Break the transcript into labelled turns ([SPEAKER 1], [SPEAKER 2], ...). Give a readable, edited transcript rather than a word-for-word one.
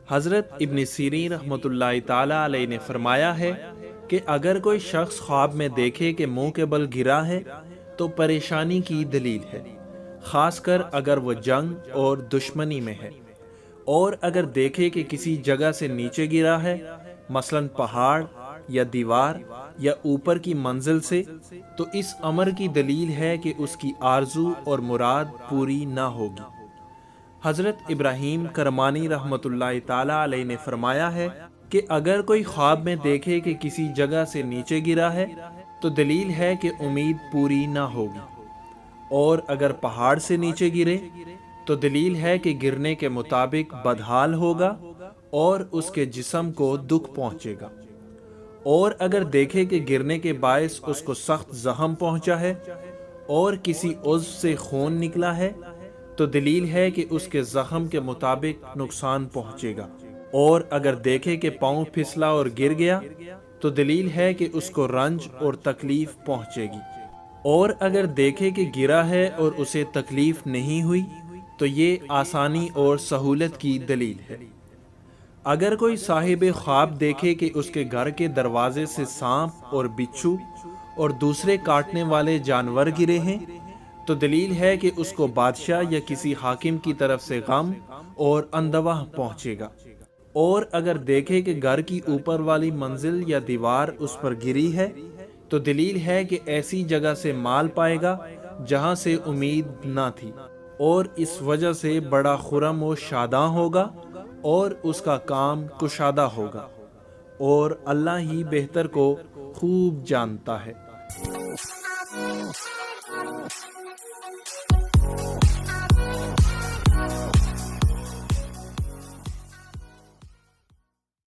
[SPEAKER 1] حضرت ابن سیرین رحمۃ اللہ تعالی علیہ نے فرمایا ہے کہ اگر کوئی شخص خواب میں دیکھے کہ منہ کے بل گرا ہے تو پریشانی کی دلیل ہے، خاص کر اگر وہ جنگ اور دشمنی میں ہے، اور اگر دیکھے کہ کسی جگہ سے نیچے گرا ہے، مثلا پہاڑ یا دیوار یا اوپر کی منزل سے، تو اس امر کی دلیل ہے کہ اس کی آرزو اور مراد پوری نہ ہوگی۔ حضرت ابراہیم کرمانی رحمۃ اللہ تعالی علیہ نے فرمایا ہے کہ اگر کوئی خواب میں دیکھے کہ کسی جگہ سے نیچے گرا ہے تو دلیل ہے کہ امید پوری نہ ہوگی، اور اگر پہاڑ سے نیچے گرے تو دلیل ہے کہ گرنے کے مطابق بدحال ہوگا اور اس کے جسم کو دکھ پہنچے گا، اور اگر دیکھے کہ گرنے کے باعث اس کو سخت زخم پہنچا ہے اور کسی عضو سے خون نکلا ہے تو دلیل ہے کہ اس کے زخم کے مطابق نقصان پہنچے گا، اور اگر دیکھے کہ پاؤں پھسلا اور گر گیا تو دلیل ہے کہ اس کو رنج اور تکلیف پہنچے گی، اور اگر دیکھے کہ گرا ہے اور اسے تکلیف نہیں ہوئی تو یہ آسانی اور سہولت کی دلیل ہے۔ اگر کوئی صاحب خواب دیکھے کہ اس کے گھر کے دروازے سے سانپ اور بچھو اور دوسرے کاٹنے والے جانور گرے ہیں تو دلیل ہے کہ اس کو بادشاہ یا کسی حاکم کی طرف سے غم اور اندوہ پہنچے گا، اور اگر دیکھے کہ گھر کی اوپر والی منزل یا دیوار اس پر گری ہے تو دلیل ہے کہ ایسی جگہ سے مال پائے گا جہاں سے امید نہ تھی، اور اس وجہ سے بڑا خرم و شاداں ہوگا اور اس کا کام کشادہ ہوگا، اور اللہ ہی بہتر کو خوب جانتا ہے۔